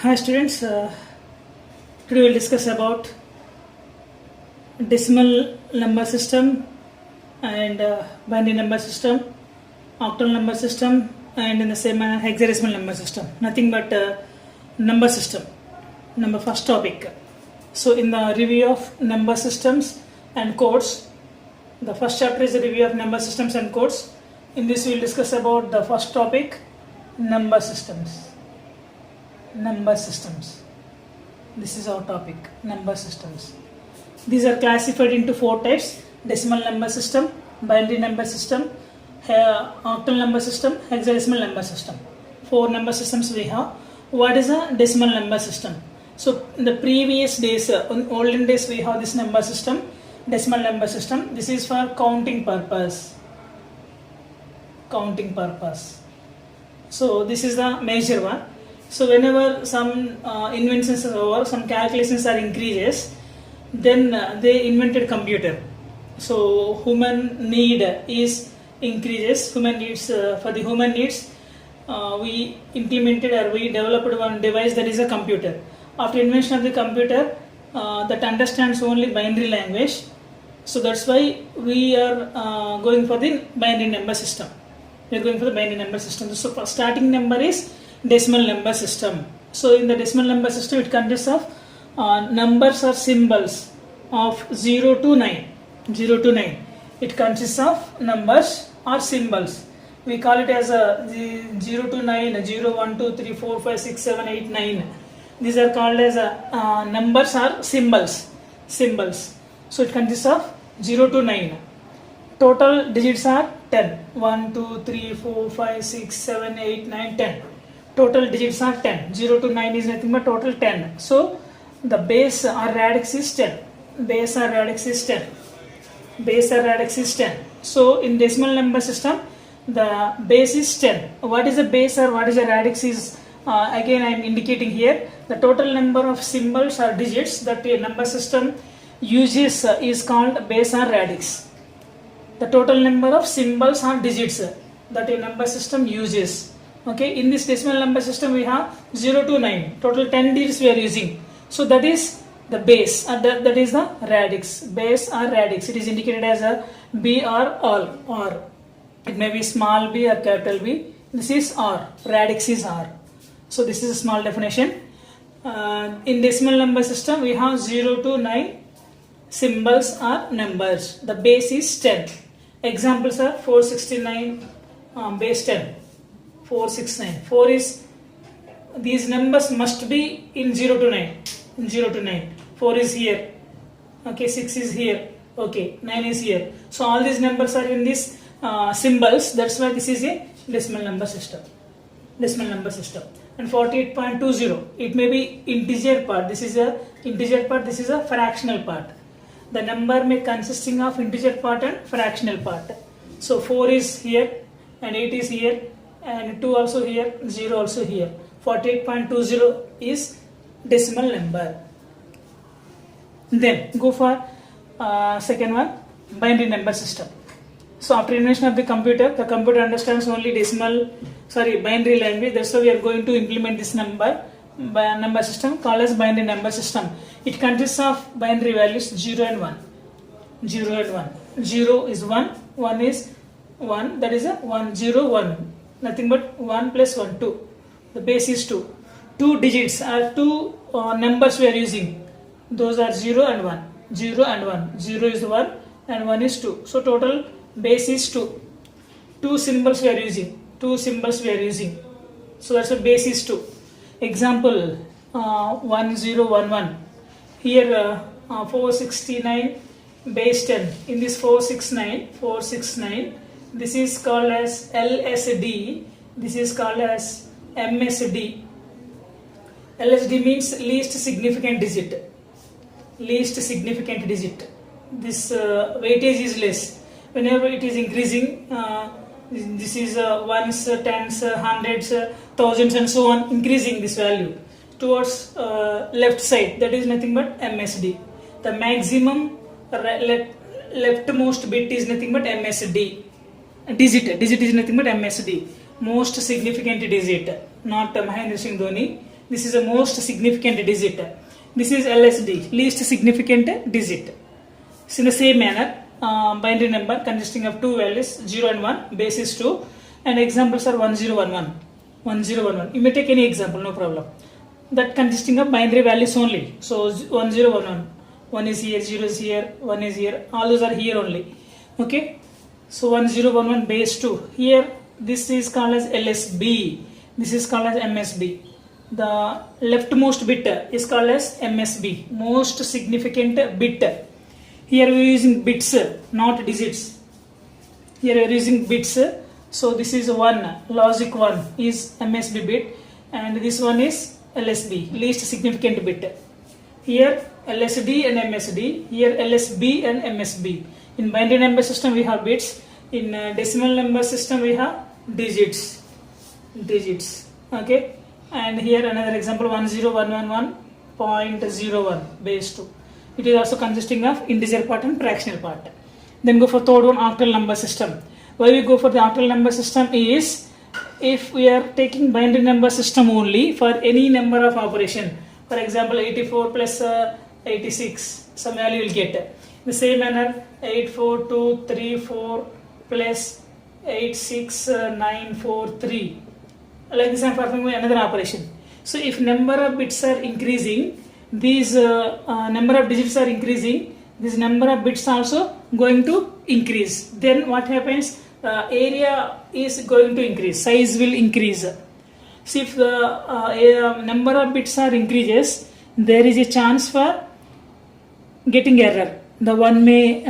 Hi students, today we will discuss about decimal number system and binary number system, octal number system, and in the same manner hexadecimal number system. Nothing but number system, number first topic. So in the review of number systems and codes, the first chapter is a review of number systems and codes. In this we will discuss about the first topic, number systems. Number systems. This is our topic, number systems. These are classified into four types: decimal number system, binary number system, octal number system, hexadecimal number system. Four number systems we have. What is a decimal number system? So in the previous days, in olden days, we have this number system, decimal number system. This is for counting purpose. Counting purpose. So this is the major one. So whenever some inventions are over, some calculations are increases, then they invented computer. So human need is increases. Human needs for the human needs, we implemented or we developed one device that is a computer. After invention of the computer, that understands only binary language. So that's why we are going for the binary number system. We are going for the binary number system. So starting number is decimal number system. So in the decimal number system, it consists of numbers or symbols of 0 to 9. 0 to 9. It consists of numbers or symbols. We call it as a 0 to 9, 0, 1, 2, 3, 4, 5, 6, 7, 8, 9. These are called as numbers or symbols. Symbols. So it consists of 0 to 9. Total digits are 10. 1, 2, 3, 4, 5, 6, 7, 8, 9, 10. Total digits are 10. 0 to 9 is nothing but total 10. So the base or radix is 10. Base or radix is 10. Base or radix is 10. So in decimal number system, the base is 10. What is the base or what is the radix is again I am indicating here. The total number of symbols or digits that a number system uses is called base or radix. The total number of symbols or digits that a number system uses. Okay, in this decimal number system we have 0 to 9. Total 10 digits we are using. So that is the base, that is the radix. Base or radix. It is indicated as a B or all. Or it may be small b or capital B. This is R. Radix is R. So this is a small definition. In decimal number system we have 0 to 9 symbols or numbers. The base is 10. Examples are 469 base 10. 469. 4 is, these numbers must be in 0 to 9. In 0 to 9. 4 is here. Okay, 6 is here. Okay, 9 is here. So all these numbers are in these symbols. That's why this is a decimal number system. Decimal number system. And 48.20. It may be integer part. This is a integer part. This is a fractional part. The number may consisting of integer part and fractional part. So 4 is here and 8 is here and 2 also here, 0 also here. 48.20 is decimal number. Then go for second one, binary number system. So after invention of the computer understands only binary language. That's why we are going to implement this number system called as binary number system. It consists of binary values 0 and 1. 0 and 1. 0 is 1, 1 is 1, that is a 1, 0, 1. Nothing but 1 plus 1, 2. The base is 2. 2 digits are 2 numbers we are using. Those are 0 and 1. 0 and 1. 0 is 1 and 1 is 2. So total base is 2. 2 symbols we are using. 2 symbols we are using. So that's the base is 2. Example 1011. Here 469 base 10. In this 469, this is called as LSD. This is called as MSD. LSD means least significant digit. Least significant digit. This weightage is less. Whenever it is increasing, this is ones, tens, hundreds, thousands and so on, increasing this value towards left side. That is nothing but MSD. The maximum leftmost bit is nothing but MSD. Digit is nothing but MSD. Most significant digit. Not Mahendra Singh Dhoni. This is the most significant digit. This is LSD, least significant digit. So in the same manner, binary number consisting of two values 0 and 1, base is 2, and examples are 1011. 1011. You may take any example, no problem. That consisting of binary values only. So 1011. 1 is here, 0 is here, 1 is here. All those are here only. Okay. So 1011 base 2. Here this is called as LSB. This is called as MSB. The leftmost bit is called as MSB, most significant bit. Here we are using bits, not digits. Here we are using bits. So this is 1, logic 1 is MSB bit, and this one is LSB, least significant bit. Here LSD and MSD, here LSB and MSB. In binary number system we have bits, in decimal number system we have digits. Okay, and here another example 10111.01 base 2. It is also consisting of integer part and fractional part. Then go for third one, octal number system. Why we go for the octal number system is, if we are taking binary number system only for any number of operation, for example 84 plus 86, some value you will get. The same manner 84234 plus 86943. Like this I am performing another operation. So if number of bits are increasing, these number of digits are increasing, this number of bits also going to increase. Then what happens? Area is going to increase, size will increase. So if the number of bits are increases, there is a chance for getting error. The 1 may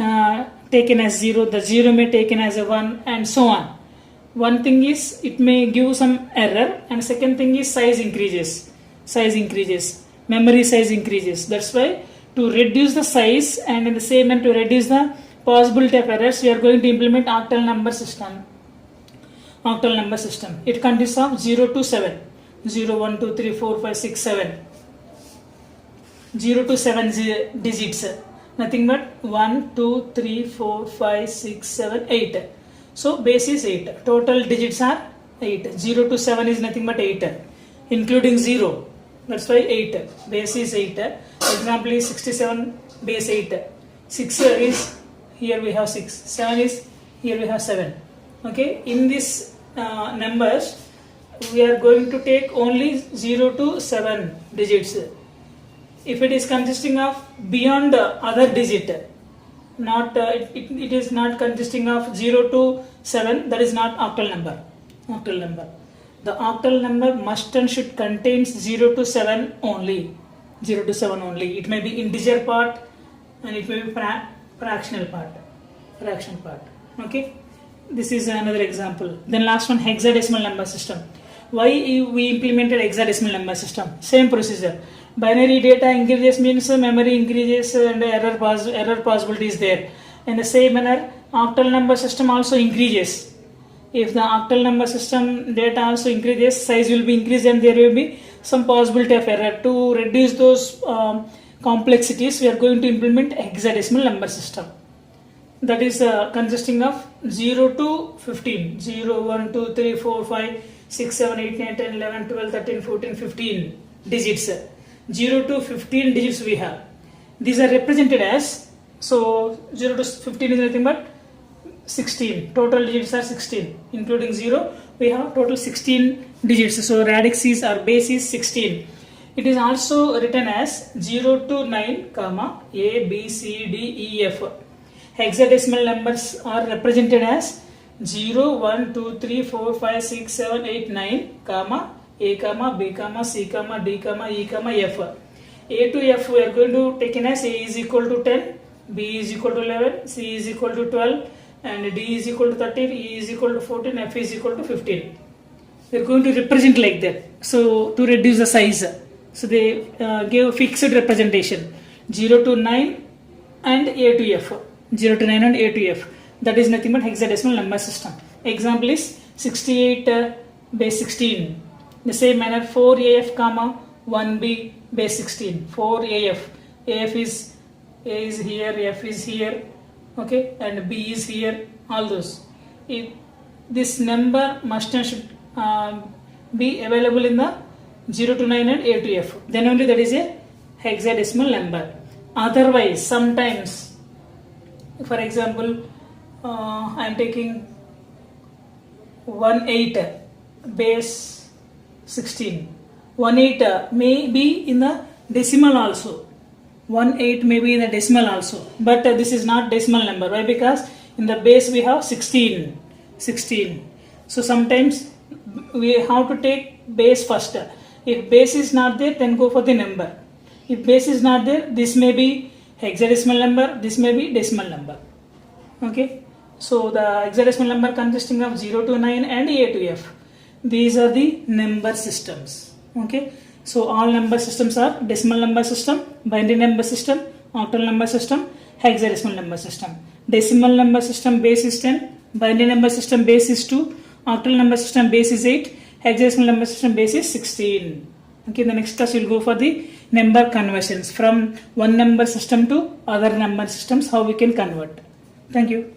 taken as 0, the 0 may taken as a 1, and so on. One thing is it may give some error, and second thing is size increases. Memory size increases. That's why to reduce the size and in the same and to reduce the possibility of errors, we are going to implement octal number system. It consists of 0 to 7. 0, 1, 2, 3, 4, 5, 6, 7. 0 to 7 digits. Nothing but 1, 2, 3, 4, 5, 6, 7, 8. So base is 8. Total digits are 8. 0 to 7 is nothing but 8. Including 0. That's why 8. Base is 8. Example is 67 base 8. 6 is here we have 6. 7 is here we have 7. Okay. In this numbers we are going to take only 0 to 7 digits. If it is consisting of beyond other digit, not it is not consisting of 0 to 7, that is not octal number. The octal number must and should contains 0 to 7 only. It may be integer part and it may be fractional part. Okay. This is another example. Then last one, hexadecimal number system. Why we implemented hexadecimal number system? Same procedure. Binary data increases means memory increases and error possibility is there. In the same manner, octal number system also increases. If the octal number system data also increases, size will be increased and there will be some possibility of error. To reduce those complexities, we are going to implement hexadecimal number system. That is consisting of 0 to 15. 0, 1, 2, 3, 4, 5, 6, 7, 8, 9, 10, 11, 12, 13, 14, 15 digits. 0 to 15 digits we have. These are represented as, so 0 to 15 is nothing but 16. Total digits are 16. Including 0, we have total 16 digits. So radix is or base is 16. It is also written as 0 to 9, comma, A, B, C, D, E, F. Hexadecimal numbers are represented as 0, 1, 2, 3, 4, 5, 6, 7, 8, 9, comma, A, comma, B, comma, C, comma, D, comma, E, comma, F. A to F we are going to take in as A is equal to 10, B is equal to 11, C is equal to 12, and D is equal to 13, E is equal to 14, F is equal to 15. We are going to represent like that. So to reduce the size, so they give fixed representation 0 to 9 and A to F. 0 to 9 and A to F. That is nothing but hexadecimal number system. Example is 68 base 16. The same manner 4AF comma 1B base 16. 4AF. AF is A is here, F is here, okay, and B is here. All those. This number must and should be available in the 0 to 9 and A to F. Then only that is a hexadecimal number. Otherwise, sometimes, for example, I am taking 18 base 16. 18 may be in the decimal also. 18 may be in the decimal also. But this is not decimal number. Why? Because in the base we have 16. So sometimes we have to take base first. If base is not there, then go for the number. If base is not there, this may be hexadecimal number, this may be decimal number. Okay. So the hexadecimal number consisting of 0 to 9 and A to F. These are the number systems. Okay. So all number systems are decimal number system, binary number system, octal number system, hexadecimal number system. Decimal number system base is 10, binary number system base is 2, octal number system base is 8, hexadecimal number system base is 16. Okay, in the next class we will go for the number conversions from one number system to other number systems, how we can convert. Thank you.